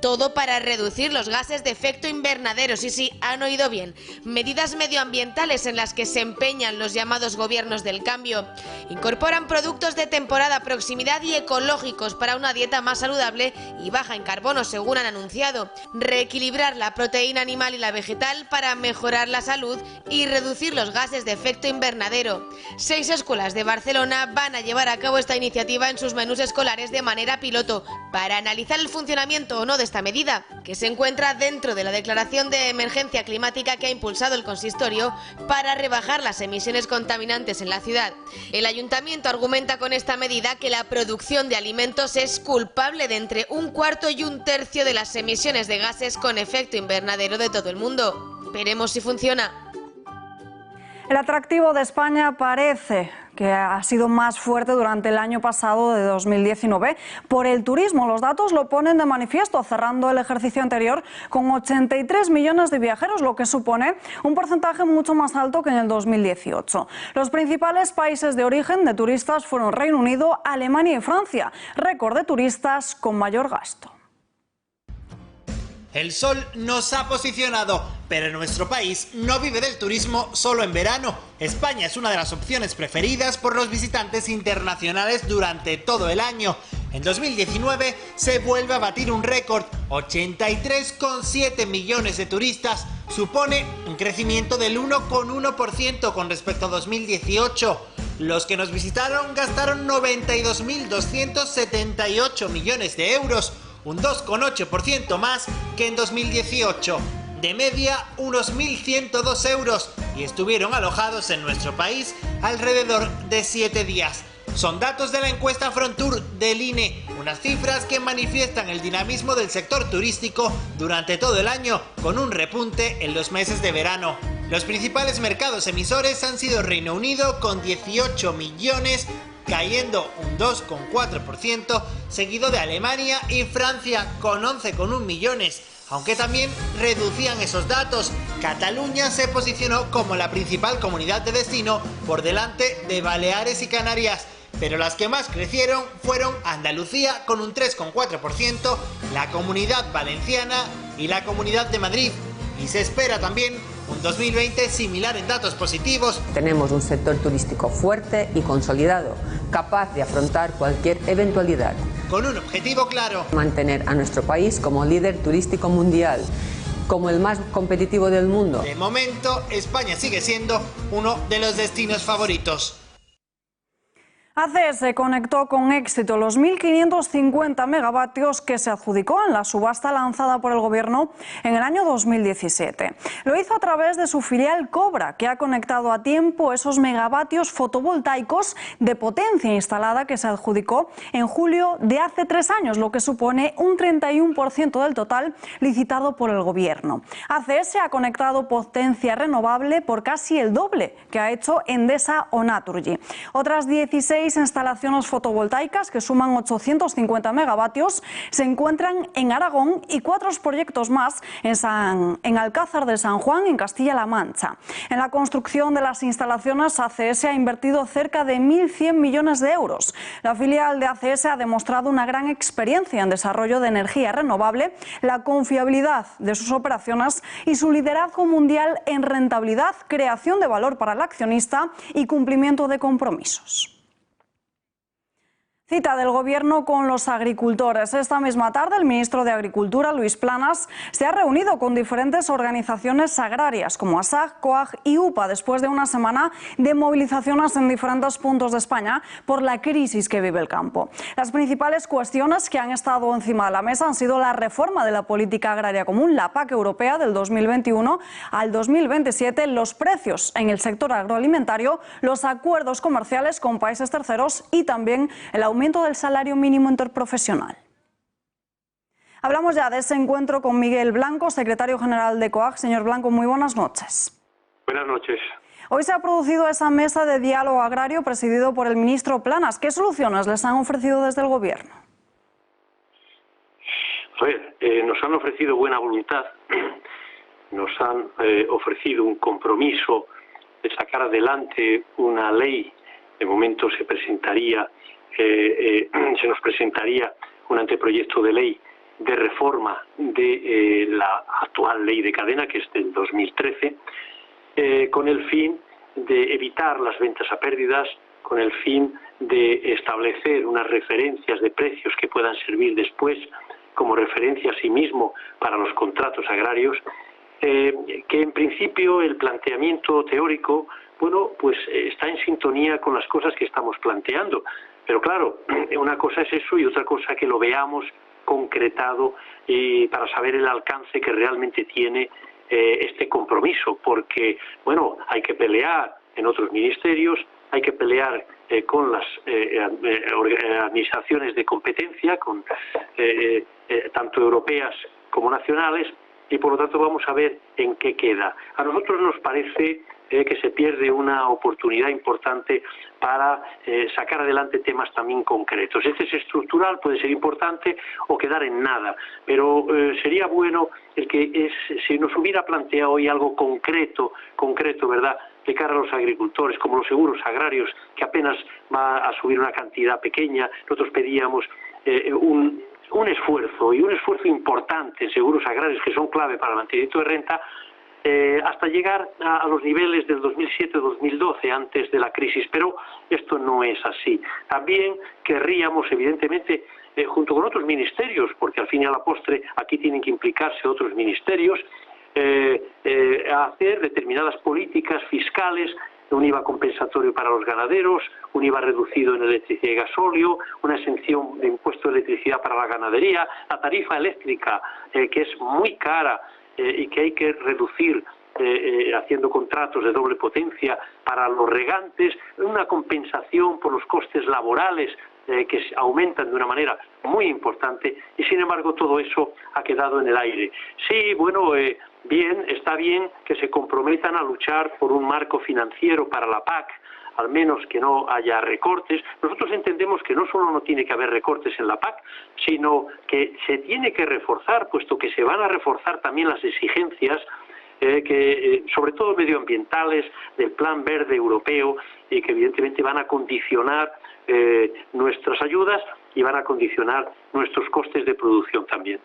Todo para reducir los gases de efecto invernadero. Sí, han oído bien. Medidas medioambientales en las que se empeñan los llamados gobiernos del cambio. Incorporan productos de temporada, proximidad y ecológicos para una dieta más saludable y baja en carbono, según han anunciado. Reequilibrar la proteína animal y la vegetal para mejorar la salud y reducir los gases de efecto invernadero. 6 escuelas de Barcelona van a llevar a cabo esta iniciativa en sus menús escolares de manera piloto para analizar el funcionamiento o no de esta medida, que se encuentra dentro de la declaración de emergencia climática que ha impulsado el consistorio para rebajar las emisiones contaminantes en la ciudad. El ayuntamiento argumenta con esta medida que la producción de alimentos es culpable de entre 1/4 y 1/3 de las emisiones de gases con efecto invernadero de todo el mundo. Veremos si funciona. El atractivo de España parece que ha sido más fuerte durante el año pasado de 2019 por el turismo. Los datos lo ponen de manifiesto, cerrando el ejercicio anterior con 83 millones de viajeros, lo que supone un porcentaje mucho más alto que en el 2018. Los principales países de origen de turistas fueron Reino Unido, Alemania y Francia, récord de turistas con mayor gasto. El sol nos ha posicionado, pero nuestro país no vive del turismo solo en verano. España es una de las opciones preferidas por los visitantes internacionales durante todo el año. En 2019 se vuelve a batir un récord, 83,7 millones de turistas. Supone un crecimiento del 1,1% con respecto a 2018. Los que nos visitaron gastaron 92.278 millones de euros. Un 2,8% más que en 2018. De media, unos 1.102 euros y estuvieron alojados en nuestro país alrededor de 7 días. Son datos de la encuesta Frontur del INE, unas cifras que manifiestan el dinamismo del sector turístico durante todo el año, con un repunte en los meses de verano. Los principales mercados emisores han sido Reino Unido con 18 millones, cayendo un 2,4%, seguido de Alemania y Francia con 11,1 millones, aunque también reducían esos datos. Cataluña se posicionó como la principal comunidad de destino por delante de Baleares y Canarias, pero las que más crecieron fueron Andalucía con un 3,4%, la Comunidad Valenciana y la Comunidad de Madrid. Y se espera también un 2020 similar en datos positivos. Tenemos un sector turístico fuerte y consolidado, capaz de afrontar cualquier eventualidad. con un objetivo claro: mantener a nuestro país como líder turístico mundial, como el más competitivo del mundo. De momento, España sigue siendo uno de los destinos favoritos. ACS conectó con éxito los 1.550 megavatios que se adjudicó en la subasta lanzada por el Gobierno en el año 2017. Lo hizo a través de su filial Cobra, que ha conectado a tiempo esos megavatios fotovoltaicos de potencia instalada que se adjudicó en julio de hace 3 años, lo que supone un 31% del total licitado por el Gobierno. ACS ha conectado potencia renovable por casi el doble que ha hecho Endesa o Naturgy. Otras 16 instalaciones fotovoltaicas que suman 850 megavatios se encuentran en Aragón y 4 proyectos más en Alcázar de San Juan, en Castilla-La Mancha. En la construcción de las instalaciones, ACS ha invertido cerca de 1.100 millones de euros. La filial de ACS ha demostrado una gran experiencia en desarrollo de energía renovable, la confiabilidad de sus operaciones y su liderazgo mundial en rentabilidad, creación de valor para el accionista y cumplimiento de compromisos. Cita del Gobierno con los agricultores. Esta misma tarde el ministro de Agricultura, Luis Planas, se ha reunido con diferentes organizaciones agrarias como ASAG, COAG y UPA después de una semana de movilizaciones en diferentes puntos de España por la crisis que vive el campo. Las principales cuestiones que han estado encima de la mesa han sido la reforma de la política agraria común, la PAC europea del 2021 al 2027, los precios en el sector agroalimentario, los acuerdos comerciales con países terceros y también el aumento del salario mínimo interprofesional. Hablamos ya de ese encuentro con Miguel Blanco, secretario general de COAG. Señor Blanco, muy buenas noches. Buenas noches. Hoy se ha producido esa mesa de diálogo agrario presidido por el ministro Planas. ¿Qué soluciones les han ofrecido desde el Gobierno? A ver, nos han ofrecido buena voluntad, nos han ofrecido un compromiso de sacar adelante una ley. De momento se nos presentaría un anteproyecto de ley de reforma de la actual ley de cadena, que es del 2013, con el fin de evitar las ventas a pérdidas, con el fin de establecer unas referencias de precios que puedan servir después como referencia a sí mismo para los contratos agrarios, que en principio el planteamiento teórico, bueno, pues está en sintonía con las cosas que estamos planteando. Pero claro, una cosa es eso y otra cosa que lo veamos concretado para saber el alcance que realmente tiene este compromiso. Porque, bueno, hay que pelear en otros ministerios, hay que pelear con las administraciones de competencia, tanto europeas como nacionales, y por lo tanto vamos a ver en qué queda. A nosotros nos parece que se pierde una oportunidad importante para sacar adelante temas también concretos. Este es estructural, puede ser importante o quedar en nada, pero sería bueno el que si nos hubiera planteado hoy algo concreto, ¿verdad?, de cara a los agricultores, como los seguros agrarios, que apenas va a subir una cantidad pequeña. Nosotros pedíamos un esfuerzo, y un esfuerzo importante en seguros agrarios que son clave para el mantenimiento de renta, hasta llegar a los niveles del 2007-2012, antes de la crisis, pero esto no es así. También querríamos, evidentemente, junto con otros ministerios, porque al fin y a la postre aquí tienen que implicarse otros ministerios, hacer determinadas políticas fiscales, un IVA compensatorio para los ganaderos, un IVA reducido en electricidad y gasóleo, una exención de impuesto de electricidad para la ganadería, la tarifa eléctrica, que es muy cara y que hay que reducir haciendo contratos de doble potencia para los regantes, una compensación por los costes laborales que aumentan de una manera muy importante, y sin embargo todo eso ha quedado en el aire. Sí, bueno, bien, está bien que se comprometan a luchar por un marco financiero para la PAC, al menos que no haya recortes. Nosotros entendemos que no solo no tiene que haber recortes en la PAC, sino que se tiene que reforzar, puesto que se van a reforzar también las exigencias sobre todo medioambientales, del Plan Verde Europeo, y que evidentemente van a condicionar nuestras ayudas y van a condicionar nuestros costes de producción también.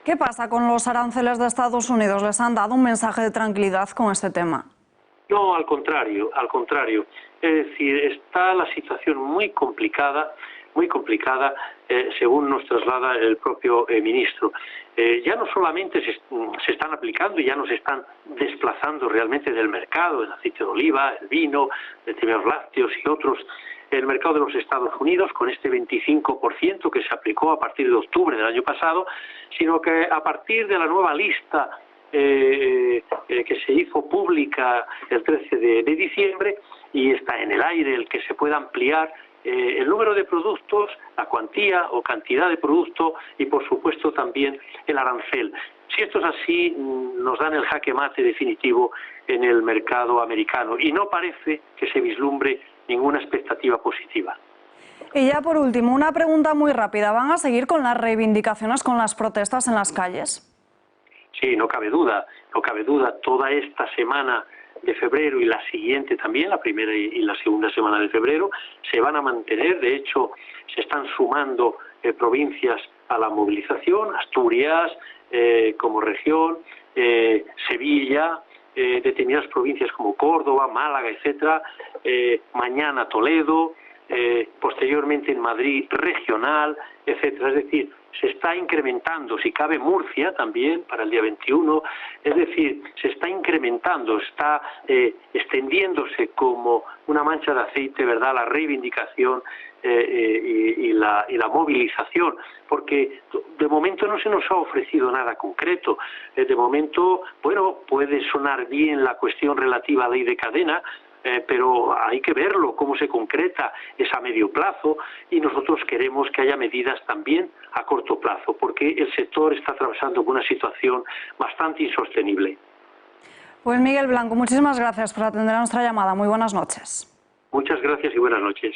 ¿Qué pasa con los aranceles de Estados Unidos? ¿Les han dado un mensaje de tranquilidad con este tema? No, al contrario. Es decir, está la situación muy complicada. muy complicada, según nos traslada el propio ministro. Ya no solamente se están aplicando y ya nos están desplazando realmente del mercado, el aceite de oliva, el vino, determinados lácteos y otros, el mercado de los Estados Unidos con este 25% que se aplicó a partir de octubre del año pasado, sino que a partir de la nueva lista que se hizo pública el 13 de diciembre y está en el aire el que se pueda ampliar el número de productos, la cuantía o cantidad de producto y por supuesto también el arancel. Si esto es así, nos dan el jaque mate definitivo en el mercado americano y no parece que se vislumbre ninguna expectativa positiva. Y ya por último, una pregunta muy rápida. ¿Van a seguir con las reivindicaciones, con las protestas en las calles? Sí, no cabe duda, no cabe duda. Toda esta semana de febrero y la siguiente también, la primera y la segunda semana de febrero, se van a mantener. De hecho, se están sumando provincias a la movilización, Asturias como región, Sevilla, determinadas provincias como Córdoba, Málaga, etcétera, mañana Toledo, posteriormente en Madrid regional, etcétera. Es decir, se está incrementando, si cabe Murcia también para el día 21, es decir, se está incrementando, está extendiéndose como una mancha de aceite, ¿verdad?, la reivindicación y la movilización, porque de momento no se nos ha ofrecido nada concreto. De momento, bueno, puede sonar bien la cuestión relativa a la ley de cadena, pero hay que verlo, cómo se concreta, es a medio plazo y nosotros queremos que haya medidas también a corto plazo, porque el sector está atravesando una situación bastante insostenible. Pues Miguel Blanco, muchísimas gracias por atender a nuestra llamada. Muy buenas noches. Muchas gracias y buenas noches.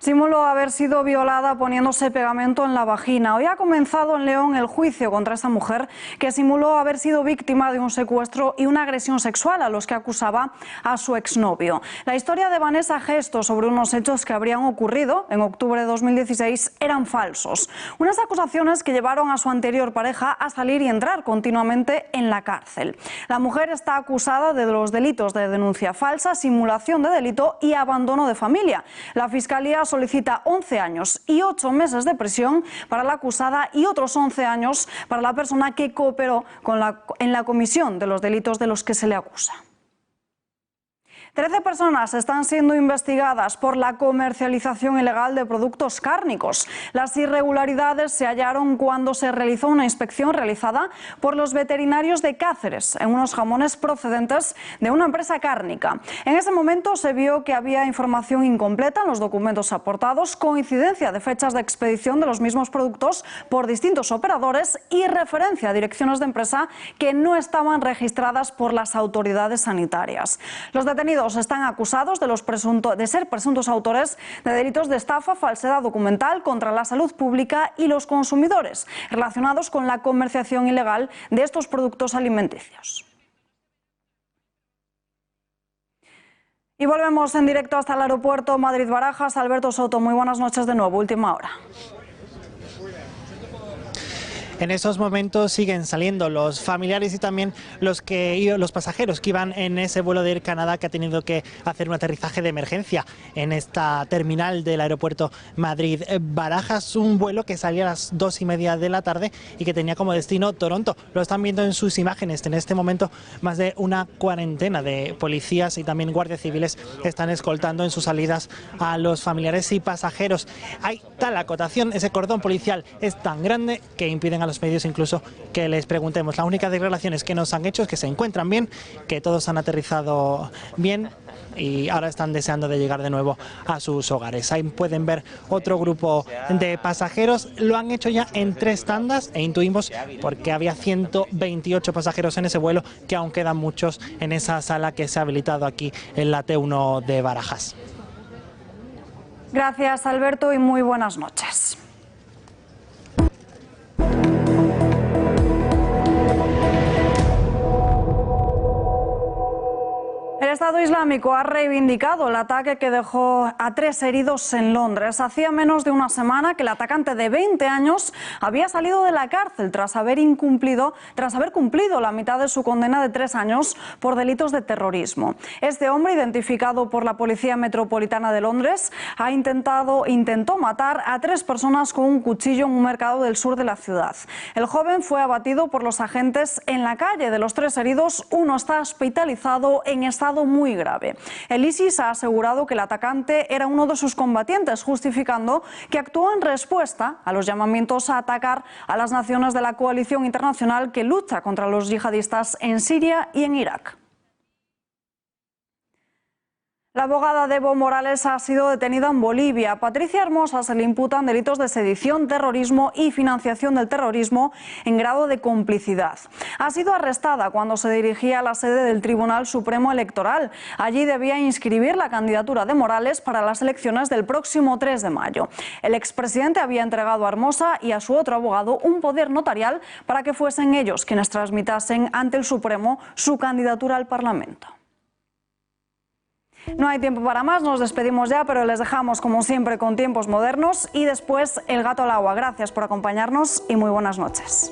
Simuló haber sido violada poniéndose pegamento en la vagina. Hoy ha comenzado en León el juicio contra esta mujer que simuló haber sido víctima de un secuestro y una agresión sexual a los que acusaba a su exnovio. La historia de Vanessa Gesto sobre unos hechos que habrían ocurrido en octubre de 2016 eran falsos. Unas acusaciones que llevaron a su anterior pareja a salir y entrar continuamente en la cárcel. La mujer está acusada de los delitos de denuncia falsa, simulación de delito y abandono de familia. La Fiscalía solicita 11 años y 8 meses de prisión para la acusada y otros 11 años para la persona que cooperó en la comisión de los delitos de los que se le acusa. 13 personas están siendo investigadas por la comercialización ilegal de productos cárnicos. Las irregularidades se hallaron cuando se realizó una inspección realizada por los veterinarios de Cáceres en unos jamones procedentes de una empresa cárnica. En ese momento se vio que había información incompleta en los documentos aportados, coincidencia de fechas de expedición de los mismos productos por distintos operadores y referencia a direcciones de empresa que no estaban registradas por las autoridades sanitarias. Los detenidos están acusados de ser presuntos autores de delitos de estafa, falsedad documental contra la salud pública y los consumidores, relacionados con la comercialización ilegal de estos productos alimenticios. Y volvemos en directo hasta el aeropuerto Madrid-Barajas. Alberto Soto, muy buenas noches de nuevo, última hora. En estos momentos siguen saliendo los familiares y también los pasajeros que iban en ese vuelo de Air Canada que ha tenido que hacer un aterrizaje de emergencia en esta terminal del aeropuerto Madrid-Barajas, un vuelo que salía a las 2:30 de la tarde y que tenía como destino Toronto. Lo están viendo en sus imágenes. En este momento más de una cuarentena de policías y también guardias civiles están escoltando en sus salidas a los familiares y pasajeros. Hay tal acotación, ese cordón policial es tan grande que impiden a los medios incluso que les preguntemos. La única declaración que nos han hecho es que se encuentran bien, que todos han aterrizado bien y ahora están deseando de llegar de nuevo a sus hogares. Ahí pueden ver otro grupo de pasajeros. Lo han hecho ya en 3 tandas e intuimos, porque había 128 pasajeros en ese vuelo, que aún quedan muchos en esa sala que se ha habilitado aquí en la T1 de Barajas. Gracias, Alberto, y muy buenas noches. El Estado Estado Islámico ha reivindicado el ataque que dejó a 3 heridos en Londres. Hacía menos de una semana que el atacante de 20 años había salido de la cárcel tras haber cumplido la mitad de su condena de 3 años por delitos de terrorismo. Este hombre, identificado por la Policía Metropolitana de Londres, intentó matar a 3 personas con un cuchillo en un mercado del sur de la ciudad. El joven fue abatido por los agentes en la calle. De los 3 heridos, uno está hospitalizado en estado muy grave. El ISIS ha asegurado que el atacante era uno de sus combatientes, justificando que actuó en respuesta a los llamamientos a atacar a las naciones de la coalición internacional que lucha contra los yihadistas en Siria y en Irak. La abogada de Evo Morales ha sido detenida en Bolivia. A Patricia Hermosa se le imputan delitos de sedición, terrorismo y financiación del terrorismo en grado de complicidad. Ha sido arrestada cuando se dirigía a la sede del Tribunal Supremo Electoral. Allí debía inscribir la candidatura de Morales para las elecciones del próximo 3 de mayo. El expresidente había entregado a Hermosa y a su otro abogado un poder notarial para que fuesen ellos quienes tramitasen ante el Supremo su candidatura al Parlamento. No hay tiempo para más, nos despedimos ya, pero les dejamos como siempre con Tiempos Modernos y después El gato al agua. Gracias por acompañarnos y muy buenas noches.